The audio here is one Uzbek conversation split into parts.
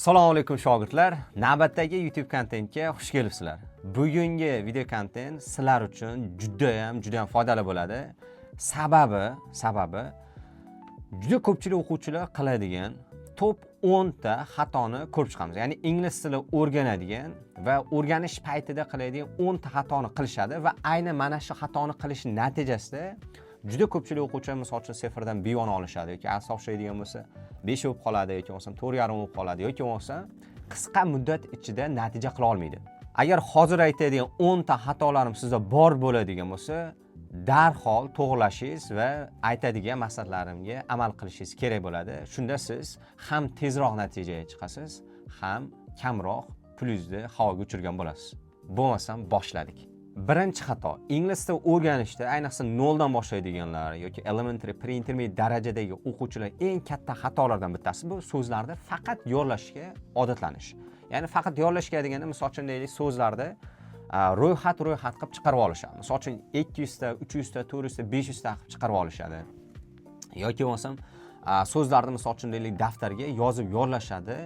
Assalomu alaykum shogirdlar. Navbatdagi YouTube kontentga xush kelibsizlar. Bugungi video kontent sizlar uchun juda ham foydali bo'ladi. Sababi juda ko'pchilik o'quvchilar qiladigan top 10 ta xatoni ko'rib chiqamiz. Ya'ni ingliz tili o'rganadigan va o'rganish paytida qiladigan 10 ta xatoni qilishadi va aynan mana shu xatoni qilish natijasida juda ko'pchilik o'quvchilar misol uchun seferdan B1 olishadi yoki A topshiradigan bo'lsa 5 bo'lib qoladi yoki bo'lmasa 4,5 bo'lib qoladi yoki bo'lmasa qisqa muddat ichida natija qila olmaydi. Agar hozir aytadigan 10 ta xatolarim sizda bor bo'ladigan bo'lsa, darhol to'g'rilashingiz va aytadigan maslahatlarimga amal qilishingiz kerak bo'ladi. Shunda siz ham tezroq natijaga chiqasiz, ham kamroq plyusni havoga uchirgan bo'lasiz. Bo'lmasam boshladik. Birinchi xato, ingliz tilini o'rganishda, ayniqsa 0 dan boshlaydiganlar yoki elementary, pre-intermediate darajadagi o'quvchilar eng katta xatolardan bittasi bu so'zlarni faqat yo'llashga odatlanish. Ya'ni faqat yo'llashga deganda, misol uchun deylik, so'zlarda ro'yxat qilib chiqarib olishadi. Misol uchun 200 ta, 300 ta, 400 ta, 500 ta qilib chiqarib olishadi. Yoki bo'lmasam so'zlarni misol uchun deylik daftarga yozib yo'llashadi.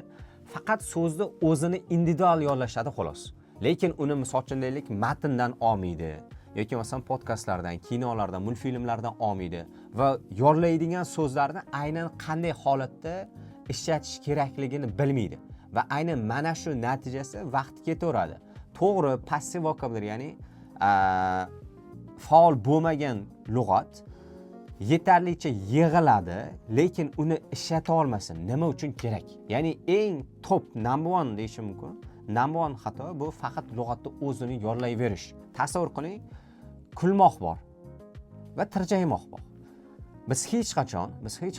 Faqat so'zni o'zini individual yo'llashadi xolos. Lekin uni misol uchun deylik matndan olmaydi yoki masalan podkastlardan, kinolardan, multfilmlardan olmaydi va yo'llaydigan so'zlarni aynan qanday holatda ishlatish kerakligini bilmaydi va aynan mana shu natijasi vaqt ketaveradi. To'g'ri, passiv vokabular, ya'ni faol bo'lmagan lug'at yetarlicha yig'iladi, lekin uni ishlata olmasa nima uchun kerak? Ya'ni eng top number 1 deyishim mumkin. Number 1 xato bu faqat lug'atni o'zini yollayverish. Tasavvur qiling, kulmoq bor va tirjaymoq bor. Biz hech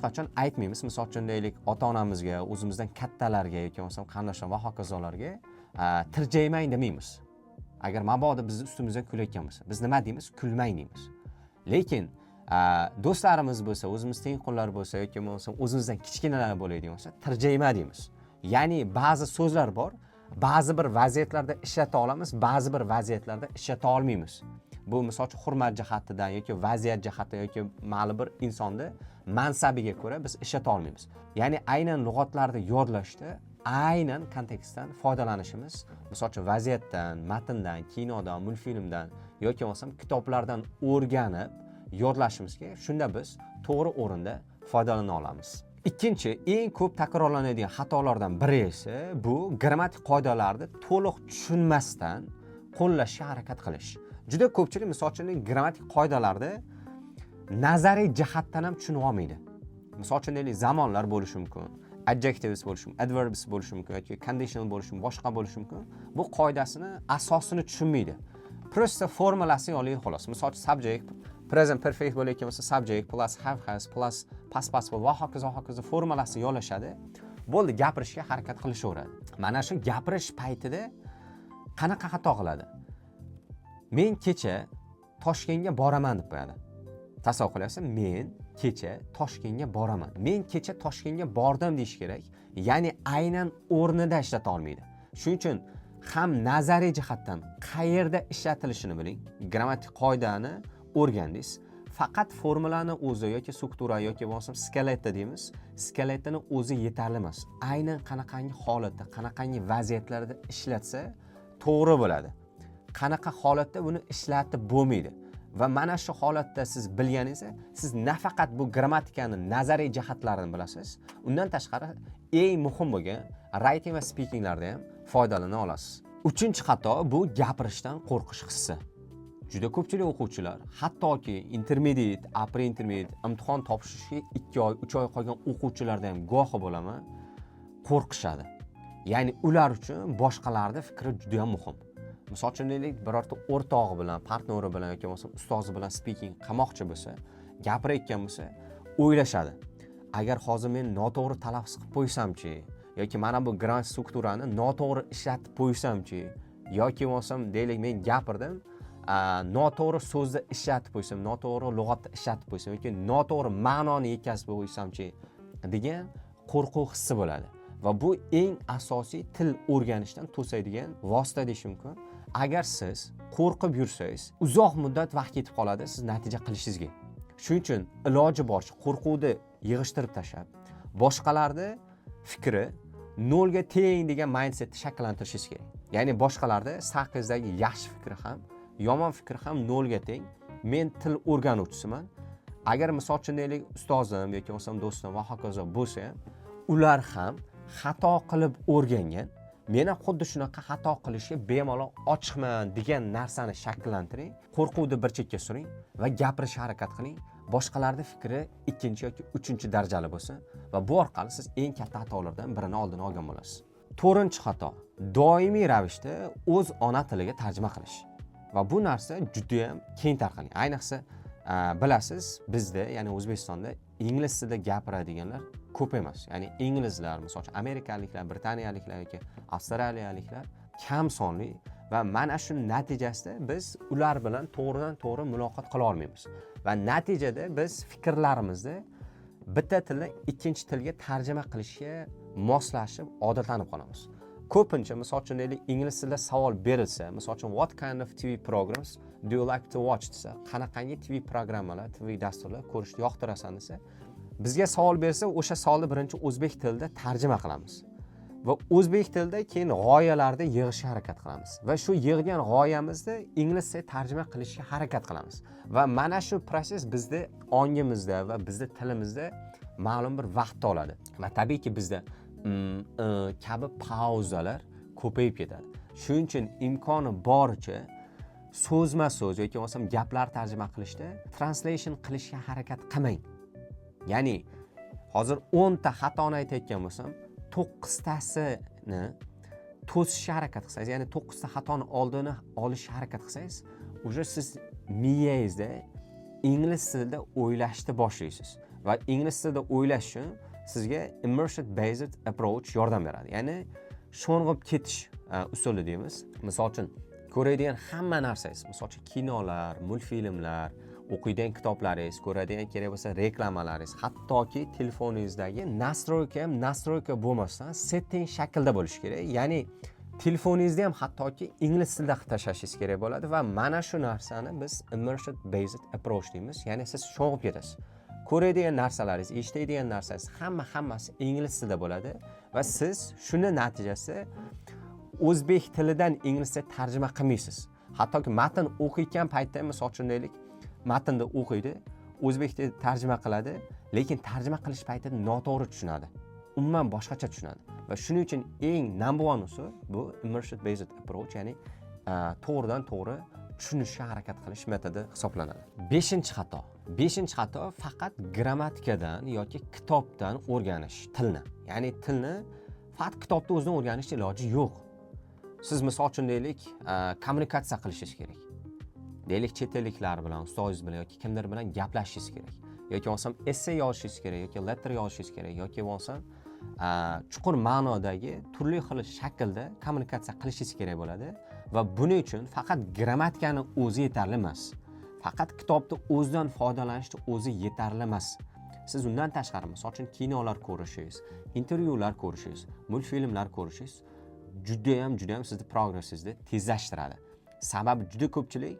qachon aytmaymiz, misol uchun deylik, ota-onamizga, o'zimizdan kattalarga yoki bo'lmasam qarindoshlar va hokazolarga tirjaymang demaymiz. Agar mabodo bizni ustimizdan kulayotgan bo'lsa, biz nima deymiz? Kulmang deymiz. Lekin do'stlarimiz bo'lsa, o'zimiz tengqurlar bo'lsa yoki bo'lmasam o'zimizdan kichkinalar bo'ladigan bo'lsa, tirjayma deymiz. Ya'ni ba'zi so'zlar bor, ba'zi bir vaziyatlarda ishlata olamiz, ba'zi bir vaziyatlarda ishlata olmaymiz. Bu misol uchun hurmat jihatidan yoki vaziyat jihatidan yoki ma'lum bir insonni mansabiga ko'ra biz ishlata olmaymiz. Ya'ni aynan lug'atlarni yodlashda aynan kontekstdan foydalanishimiz, misol uchun vaziyatdan, matndan, kinodan, multfilmdan yoki bo'lmasam kitoblardan o'rganib yodlashimiz kerak. Shunda biz to'g'ri o'rinda foydalana olamiz. Ikkinchi, eng ko'p takrorlanadigan xatolardan biri esa bu grammatik qoidalarni to'liq tushunmasdan qo'llashga harakat qilish. Juda ko'pchilik misol uchun grammatik qoidalarni nazariy jihatdan ham tushuna olmaydi. Misol uchun deylik, zamonlar bo'lishi mumkin, adjectives bo'lishi mumkin, adverbs bo'lishi mumkin yoki conditional bo'lishi mumkin, boshqa bo'lishi mumkin. Bu qoidasini asosini tushunmaydi. Prosta formulasini olaydi xolos. Misol uchun subject, present perfect bo'layotgan bo'lsa subject plus have has plus past participle va hokazo formulasini yo'llashadi. Bo'ldi, gapirishga harakat qilishaveradi. Mana shu gapirish paytida qanaqa xato qiladi? Men kecha Toshkentga boraman deb qo'yadi. Tasavvur qilyapsiz, men kecha Toshkentga boraman. Men kecha Toshkentga bordim deyish kerak. Ya'ni aynan o'rnida ishlata olmaydi. Shuning uchun ham nazariy jihatdan qayerda ishlatilishini biling. Grammatik qoidani o'rgandingiz. Faqat formulani o'zi yoki struktura yoki bo'lmasa skeletda deymiz. Skeletini o'zi yetarli emas. Aynan qanaqangi holatda, qanaqangi vaziyatlarda ishlatsa to'g'ri bo'ladi. Qanaqa holatda buni ishlatib bo'lmaydi. Va mana shu holatda siz bilganingizda, siz nafaqat bu grammatikani nazariy jihatlarini bilasiz, undan tashqari eng muhim bo'lgan writing va speakinglarda ham foydalana olasiz. Uchinchi xato bu gapirishdan qo'rqish hissi. Juda ko'pchilik o'quvchilar, hattoki intermediate, upper intermediate imtihon topshirishga 2 oy, 3 oy qolgan o'quvchilarda ham guvohi bo'laman, qo'rqishadi. Ya'ni ular uchun boshqalarning fikri juda ham muhim. Misol uchun deylik, birorta o'rtog'i bilan, partneri bilan yoki bo'lmasa ustozi bilan speaking qilmoqchi bo'lsa, gapirayotgan bo'lsa, o'ylashadi. Agar hozir men noto'g'ri talaffuz qilib qo'ysam-chi, yoki mana bu grammatik strukturani noto'g'ri ishlatib qo'ysam-chi, yoki bo'lmasam deylik men gapirdim, noto'g'ri so'zni ishlatib qo'ysam, noto'g'ri lug'atni ishlatib qo'ysam yoki noto'g'ri ma'noni yetkazib qo'ysam-chi degan qo'rquv hissi bo'ladi. Va bu eng asosiy til o'rganishdan to'saydigan vosita deyish mumkin. Agar siz qo'rqib yursangiz, uzoq muddat vaqt ketib qoladi siz natija qilishingizga. Shuning uchun iloji boricha qo'rquvni yig'ishtirib tashlab, boshqalarning fikri, nolga teng degan mindsetni shakllantirishingiz kerak. Ya'ni boshqalarda saqizdagi yaxshi fikri ham, yomon fikri ham nolga teng. Men til o'rganuvchisiman. Agar misol uchun deylik ustozim yoki bo'lmasam do'stim va hokazo bo'lsa ham, ular ham xato qilib o'rgangan. Men ham xuddi shunaqa xato qilishga bemalol ochiqman degan narsani shakllantiring. Qo'rquvni bir chekka suring va gapirishga harakat qiling. Boshqalarning fikri ikkinchi yoki uchinchi darajali bo'lsin va bu orqali siz eng katta xatolardan birini oldini olgan bo'lasiz. 4-xato. Doimiy ravishda o'z ona tiliga tarjima qilish. Va bu narsa juda ham keng tarqalgan. Ayniqsa bilasiz, bizda, ya'ni O'zbekistonda ingliz tilida gapiradiganlar ko'p emas. Ya'ni inglizlar, masalan, amerikaliklar, britaniyaliklar yoki avstraliyaliklar kam sonli va mana shu natijasida biz ular bilan to'g'ridan-to'g'ri muloqot qila olmaymiz. Va natijada biz fikrlarimizni bitta tildan ikkinchi tilga tarjima qilishga moslashib, odatlanib qolamiz. Ko'pincha, misol uchun deylik, ingliz tilida savol berilsa, misol uchun what kind of TV programs do you like to watch desa, qanaqangi TV programmalar, TV dasturlar ko'rishni yoqtirasan desa, bizga savol bersa, o'sha savolni birinchi o'zbek tilida tarjima qilamiz. Va o'zbek tilida keyin g'oyalarni yig'ishga harakat qilamiz. Va shu yig'gan g'oyamizni ingliz tiliga tarjima qilishga harakat qilamiz. Va mana shu proses bizda ongimizda va bizda tilimizda ma'lum bir vaqt oladi. Va tabiiyki bizda kabi pauzalar ko'payib ketadi. Shuning uchun imkoni boricha so'zma-so'z yoki bo'lmasam gaplar tarjima qilishda translation qilishga harakat qilmang. Ya'ni hozir 10 ta xatoni aytayotgan bo'lsam, 9 tasini to'sishga harakat qilsangiz, ya'ni 9 ta xatoni oldini olishga harakat qilsangiz, o'sha siz miyangizda ingliz tilida o'ylashni boshlaysiz. Va ingliz tilida o'ylash uchun sizga immersion based approach yordam beradi. Ya'ni sho'ng'ib ketish usuli deymiz. Misol uchun ko'radigan hamma narsangiz, misol uchun kinolar, multfilmlar, o'qiydigan kitoblaringiz, ko'radigan kerak bo'lsa reklamalaringiz, hattoki telefoningizdagi nastroyka bo'lmasdan setting shaklda bo'lishi kerak. Ya'ni telefoningizda ham hattoki ingliz tilida tashlashingiz kerak bo'ladi va mana shu narsani biz immersion based approach deymiz. Ya'ni siz sho'ng'ib ketasiz. Ko'radigan narsalaringiz, eshitadigan narsangiz hammasi ingliz tilida bo'ladi va siz shuni natijasida o'zbek tilidan ingliz tiliga tarjima qilmaysiz. Hattoki matn o'qiyotgan paytda, misol uchun deylik, matnni o'qiydi, o'zbek tilida tarjima qiladi, lekin tarjima qilish paytida noto'g'ri tushunadi. Umuman boshqacha tushunadi. Va shuning uchun eng number one usul bu immersion based approach, ya'ni to'g'ridan to'g'ri tushunishga harakat qilish metodi hisoblanadi. 5-xato. 5-xato faqat grammatikadan yoki kitobdan o'rganish tilni. Ya'ni tilni faqat kitobda o'zidan o'rganishning iloji yo'q. Siz misol uchun deylik, kommunikatsiya qilishingiz kerak. Deylik, chet elliklar bilan, ustozingiz bilan yoki kimdir bilan gaplashishingiz kerak. Yoki bo'lsam essay yozishingiz kerak, yoki letter yozishingiz kerak, yoki bo'lsam chuqur ma'nodagi turli xil shaklda kommunikatsiya qilishingiz kerak bo'ladi va buning uchun faqat grammatikani o'zi yetarli emas. Faqat kitobda o'zidan foydalanishni o'zi yetarli emas. Siz undan tashqari, misol uchun kinolar ko'rishingiz, intervyular ko'rishingiz, multfilmlar ko'rishingiz juda ham sizni progressingizni tezlashtiradi. Sababi juda ko'pchilik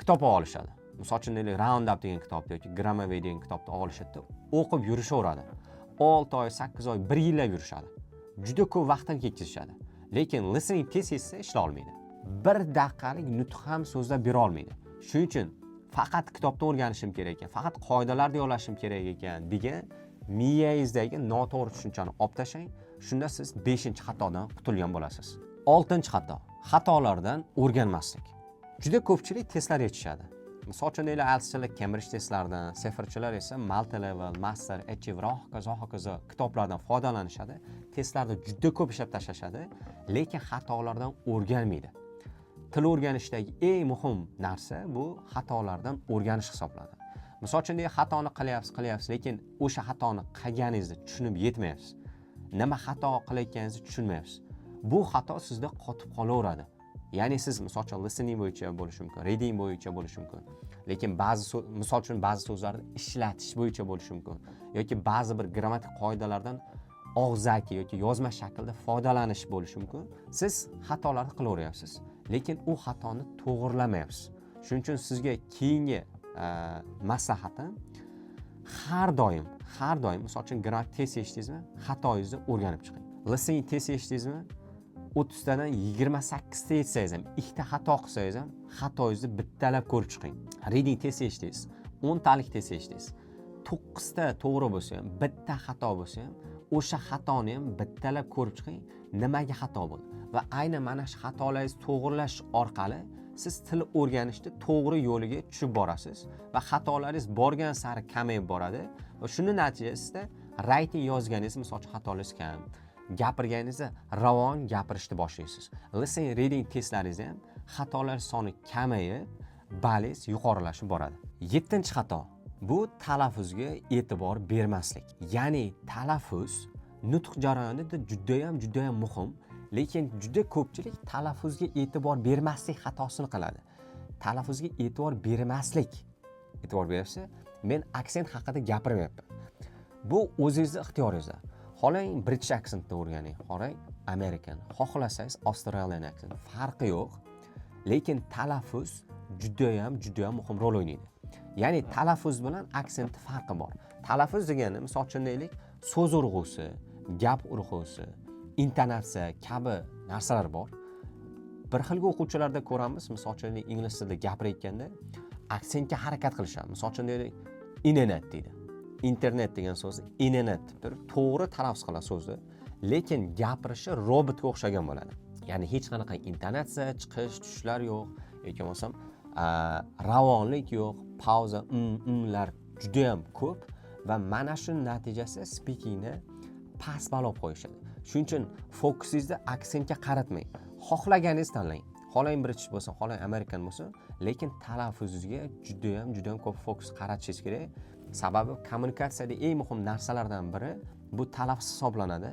kitob olishadi. Misol uchun Roundup degan kitobni yoki Grammarway degan kitobni olishadi, o'qib yurishaveradi. 6 oy, 8 oy, 1 yillab yurishadi. Juda ko'p vaqtini ketkazishadi. Lekin listening test esa ishla olmaydi. 1 daqiqalik nutq ham so'zlab bera olmaydi. Shuning uchun faqat kitobdan o'rganishim kerak ekan, faqat qoidalarni yo'lashim kerak ekan degan miyangizdagi noto'g'ri tushunchani olib tashlang. Shunda siz 5-xatodan qutulgan bo'lasiz. 6-xato. Xatolardan o'rganmaslik. Juda ko'pchilik testlar yechishadi. Misol uchun IELTSchilar Cambridge testlaridan, Seferchilar esa multi-level, master, achiever, hokazo kitoblardan foydalanishadi. Testlarda juda ko'p ishlab tashlashadi, lekin xatolardan o'rganmaydi. Til o'rganishdagi eng muhim narsa bu xatolardan o'rganish hisoblanadi. Misol uchun xatoni qilyapsiz, lekin o'sha xatoni qilganingizni tushunib yetmayapsiz. Nima xato qilayotganingizni tushunmayapsiz. Bu xato sizda qotib qolaveradi. Ya'ni siz misol uchun listening bo'yicha bo'lishi mumkin, reading bo'yicha bo'lishi mumkin. Lekin misol uchun ba'zi so'zlarni ishlatish bo'yicha bo'lishi mumkin yoki ba'zi bir grammatik qoidalardan og'zaki yoki yozma shaklda foydalanish bo'lishi mumkin. Siz xatolarni qilaveryapsiz, lekin u xatoni to'g'rilamayapsiz. Shuning uchun sizga keyingi maslahatim har doim misol uchun grammatik test eshitdingizmi, xatoingizni o'rganib chiqing. listening test eshitdingizmi? 30 tadan 28 ta yetsangiz ham, ikkita xato qilsangiz ham, xatoingizni bittalab ko'rib chiqing. Reading test eshitdingiz, 10 talik test eshitdingiz. 9 ta to'g'ri bo'lsa ham, bitta xato bo'lsa ham, o'sha xatoni ham bittalab ko'rib chiqing, nimaga xato bo'ldi. Va aynan mana shu xatolarni to'g'rilash orqali siz til o'rganishda to'g'ri yo'liga tushib borasiz va xatolaringiz borgan sari kamayib boradi va shuni natijasida writing yozganingiz, masalan, xatolarsiz kam, gapirganingizda ravon gapirishni boshlaysiz. Listening reading testlaringizda ham xatolar soni kamayib, ballingiz yuqorilashib boradi. 7-xato. Bu talaffuzga e'tibor bermaslik. Ya'ni talaffuz nutq jarayonida juda ham muhim. Lekin juda ko'pchilik talaffuzga e'tibor bermaslik xatosini qiladi. Talaffuzga e'tibor bermaslik. E'tibor bersa, men aksent haqida gapirmayapman. Bu o'zingizning ixtiyoringizda. Xohlang British accentni o'rganing, xohlang American, xohlasangiz Australian accent, farqi yo'q. Lekin talaffuz juda ham muhim rol o'ynaydi. Ya'ni talaffuz bilan aksent farqi bor. Talaffuz degani, misol uchun deylik, so'z urg'usi, gap urg'usi, intonatsiya kabi narsalar bor. Bir xilga o'quvchilarda ko'ramiz, misol uchun ingliz tilida gapirayotganda aksentga harakat qilishadi. Misol uchun deylik, internet deydi. Internet degan so'zni internet deb turib, to'g'ri talaffuz qiladi so'zni, lekin gapirishi robotga o'xshagan bo'ladi. Ya'ni hech qanaqa intonatsiya, chiqish, tushishlar yo'q, yoki bo'lmasam ravonlik yo'q, pauza, lar juda ham ko'p va mana shu natijasi speakingni past balab qo'yishadi. Shuning uchun fokusingizni aksentga qaratmang. Xohlaganingiz tanlang. Xohlang British bo'lsin, xohlang American bo'lsin, lekin talaffuzingizga juda ham ko'p fokus qaratishingiz kerak. Sababi kommunikatsiyada eng muhim narsalardan biri bu talaffuz hisoblanadi.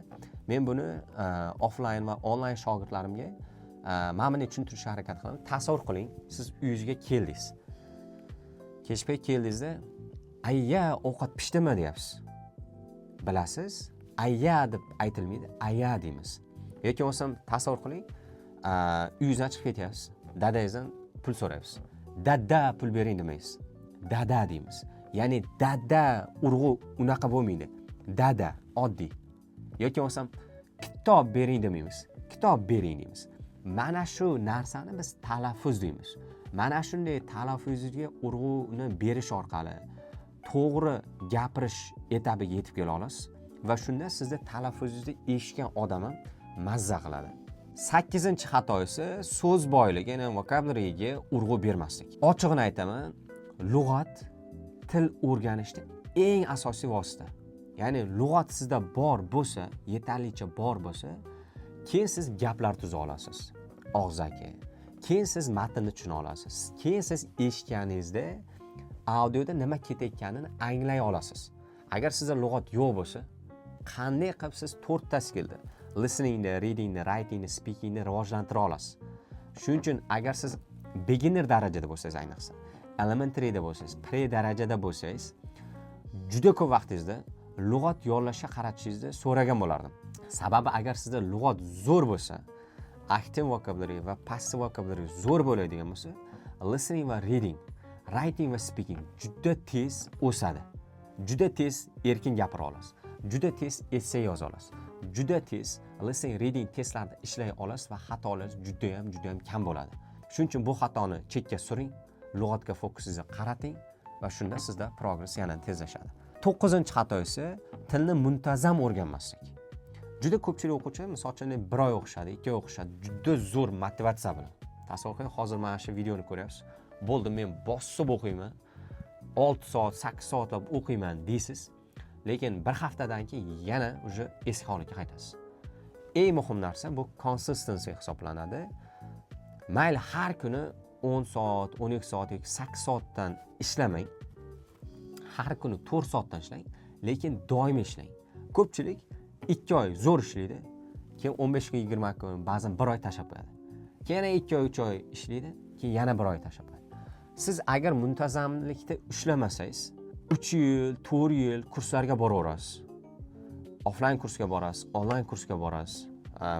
Men buni offline va onlayn shogirdlarimga mana buni tushuntirishga harakat qilaman. Tasavvur qiling, siz uyingizga keldingiz. Kechpay keldingizda, "Ayya, ovqat pishdimi?" deyapsiz. Bilasiz? Ayya deb aytilmaydi, ayya deymiz. Yoki bo'lsam tasavvur qiling, uyingizdan chiqib ketyapsiz. Dadangizdan pul so'raysiz. Dada pul bering demaysiz. Dada deymiz. Ya'ni dada urg'u unaqa bo'lmaydi. Dada oddiy. Yoki bo'lsam kitob bering demaymiz. Kitob bering deymiz. Mana shu narsani biz talaffuz deymiz. Mana shunday talaffuzga urg'uni berish orqali to'g'ri gapirish etabiga yetib kela olasiz va shunda sizni talaffuzingizni eshitgan odam ham mazza qiladi. 8-xato esa so'z boyligi, ya'ni vokabulariga urg'u bermaslik. Ochig'ini aytaman, lug'at til o'rganishda eng asosiy vosita. Ya'ni lug'at sizda bor bo'lsa, yetarlicha bor bo'lsa, keyin siz gaplar tuza olasiz. Og'zaki. Keyin siz matnni tushuna olasiz. Keyin siz eshitganingizda audioda nima ketayotganini anglay olasiz. Agar sizda lug'at yo'q bo'lsa, qanday qilib siz 4 ta skillni, listeningni, readingni, writingni, speakingni rivojlantira olasiz. Shuning uchun agar siz beginner darajada bo'lsangiz, ayniqsa elementaryda bo'lsangiz, pre darajada bo'lsangiz, juda ko'p vaqtingizni lug'at yollashga qaratishingizni so'ragan bo'lardim. Sababi agar sizda lug'at zo'r bo'lsa, active vocabulary va passive vocabulary zo'r bo'ladigan bo'lsa, listening va reading, writing va speaking juda tez o'sadi. Juda tez erkin gapira olasiz. Juda tez essay yoza olasiz. Juda tez listening, reading testlarda ishlay olasiz va xatolaringiz juda ham kam bo'ladi. Shuning uchun bu xatoni chetga suring, lug'atga fokusingizni qarating va shunda sizda progress yana tezlashadi. 9-xato esa tilni muntazam o'rganmaslik. Juda ko'pchilik o'quvchilar, misol uchun, bir oy o'qishadi, 2 oy o'qishadi, juda zo'r motivatsiya bilan. Tasavvur qiling, hozir mana shu videoni ko'ryapsiz. Bo'ldi, men bosib o'qiyman. 6 soat, 8 soatlab o'qiyman deysiz. Lekin bir haftadan keyin yana o'sha eski holatga qaytasiz. Eng muhim narsa bu consistency hisoblanadi. Mayli har kuni 10 soat, 12 soat yoki 8 soatdan ishlamang. Har kuni 4 soatdan ishlang, lekin doimiy ishlang. Ko'pchilik 2 oy zo'r ishlaydi, keyin 15 kun, 20 kun, ba'zan 1 oy tashlab qo'yadi. Keyin 2 oy, 3 oy ishlaydi, keyin yana 1 oy tashlab qo'yadi. Siz agar muntazamlikda ishlamasangiz, 3 yil, 4 yil kurslarga boraverasiz. Offline kursga borasiz, onlayn kursga borasiz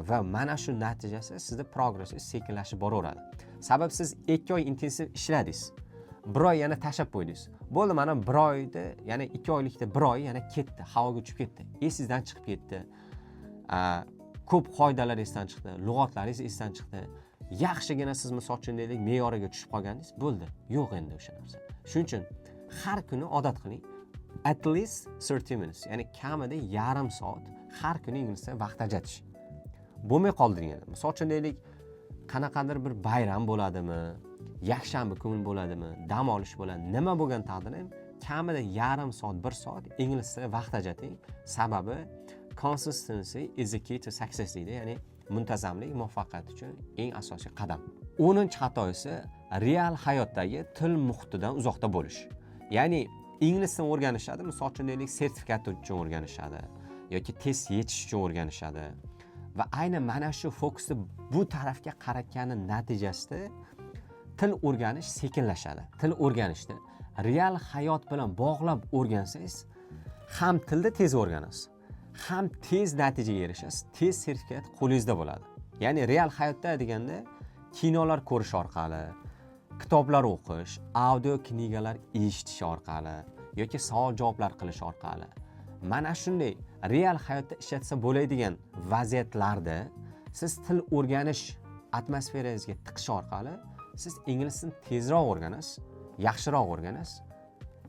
va mana shu natijasi sizda progressingiz sekinlashib boraveradi. Sabab siz 2 oy intensiv ishladingiz. 1 oy yana tashlab qo'ydingiz. Bo'ldi, mana 1 oyda, yana 2 oylikda 1 oy yana ketdi, havoga uchib ketdi. Esingizdan chiqib ketdi. ko'p qoidalar esdan chiqdi, lug'atlaringiz esdan chiqdi. Yaxshigina siz misol uchun deylik me'yoriga tushib qolganingiz bo'ldi. Yo'q endi o'sha narsa. Shuning uchun har kuni odat qiling. At least 30 minutes, ya'ni kamida yarim soat har kuni inglizcha vaqt ajratish. Bo'lmay qoldiring endi. Misol uchun deylik, qanaqadir bir bayram bo'ladimi, yakshanba kuni bo'ladimi, dam olish bo'ladi. Nima bo'lgan taqdirda ham kamida yarim soat, 1 soat ingliz tilida vaqt ajrating. Sababi consistency is the key to success deydi. Ya'ni muntazamlik muvaffaqiyat uchun eng asosiy qadam. 10-xato esa real hayotdagi til muhitidan uzoqda bo'lish. Ya'ni ingliz tilini o'rganishadi, misol uchun deylik sertifikat uchun o'rganishadi yoki test yechish uchun o'rganishadi. Va aynan mana shu fokusni bu tarafga qaratgani natijasida til o'rganish sekinlashadi. Til o'rganishni real hayot bilan bog'lab o'rgansangiz, ham tilda tez o'rganasiz, ham tez natijaga erishasiz, tez sertifikat qo'lingizda bo'ladi. Ya'ni real hayotda deganda kinolar ko'rish orqali, kitoblar o'qish, audio knigalar eshitish orqali yoki savol-javoblar qilish orqali, mana shunday real hayotda ishlatsa bo'ladigan vaziyatlarda siz til o'rganish atmosferangizga tiqish orqali siz ingliz tilini tezroq o'rganasiz, yaxshiroq o'rganasiz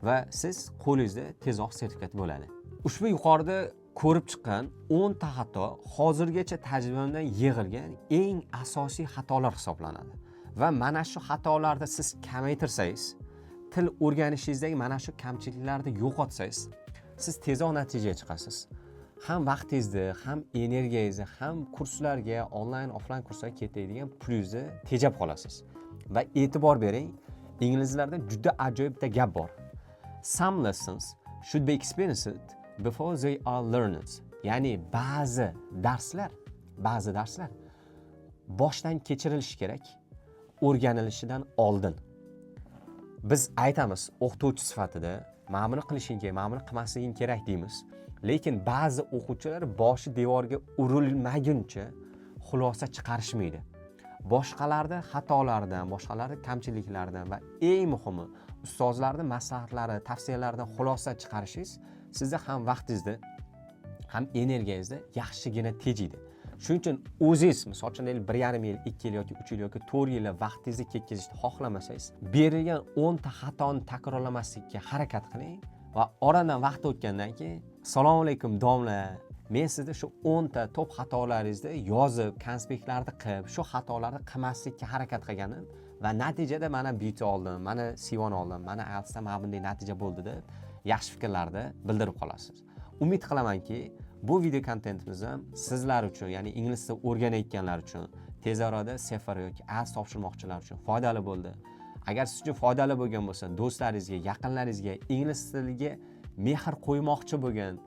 va siz qo'lingizda tezroq sertifikat bo'ladi. Ushbu yuqorida ko'rib chiqqan 10 ta xato hozirgacha tajribamdan yig'ilgan eng asosiy xatolar hisoblanadi. Va mana shu xatolarni siz kamaytirsangiz, til o'rganishingizdagi mana shu kamchiliklarni yo'qotsangiz, siz tezroq natijaga chiqasiz. Ham vaqtingizni, ham energiyangizni, ham kurslarga, onlayn, offlayn kurslarga ketadigan pulingizni tejab qolasiz. Va e'tibor bering, inglizlarda juda ajoyib bitta gap bor. Some lessons should be experienced before they are learned. Ya'ni ba'zi darslar boshdan kechirilishi kerak, o'rganilishidan oldin. Biz aytamiz, o'qituvchi sifatida mana buni qilishing kerak, mana buni qilmasliging kerak deymiz. Lekin ba'zi o'quvchilar boshi devorga urilmaguncha xulosa chiqarishmaydi. Boshqalarning xatolaridan, boshqalarning kamchiliklaridan va eng muhimi ustozlarning maslahatlari, tavsiyalaridan xulosa chiqarishingiz sizga ham vaqtingizni, ham energiyangizni yaxshigina tejaydi. Shuning uchun o'zingiz, misol uchun 1,5 yil, 2 yil yoki 3 yil yoki 4 yil vaqtingizni ketkazishni xohlamasangiz, berilgan 10 ta xatoni takrorlamaslikka harakat qiling va oradan vaqt o'tgandan keyin "Assalomu alaykum domla, men sizga shu 10 ta top xatolaringizni yozib, konspektlarni qilib, shu xatolarni qilmaslikka harakat qilganim va natijada mana beauty oldim, mana C1 oldim, mana IELTSda mana bunday natija bo'ldi" deb yaxshi fikrlarni bildirib qolasiz. Umid qilamanki, bu video kontentimiz ham sizlar uchun, ya'ni ingliz tilini o'rganayotganlar uchun, tez orada SEFR yoki IELTS topshirmoqchilar uchun foydali bo'ldi. Agar siz uchun foydali bo'lgan bo'lsa, do'stlaringizga, yaqinlaringizga, ingliz tiliga mehr qo'ymoqchi bo'lgan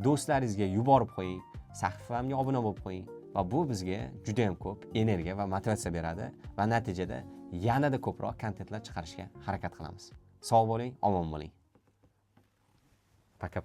do'stlaringizga yuborib qo'ying, sahifamga obuna bo'lib qo'ying va bu bizga juda ham ko'p energiya va motivatsiya beradi va natijada yanada ko'proq kontentlar chiqarishga harakat qilamiz. Sog' bo'ling, omon bo'ling. Paka.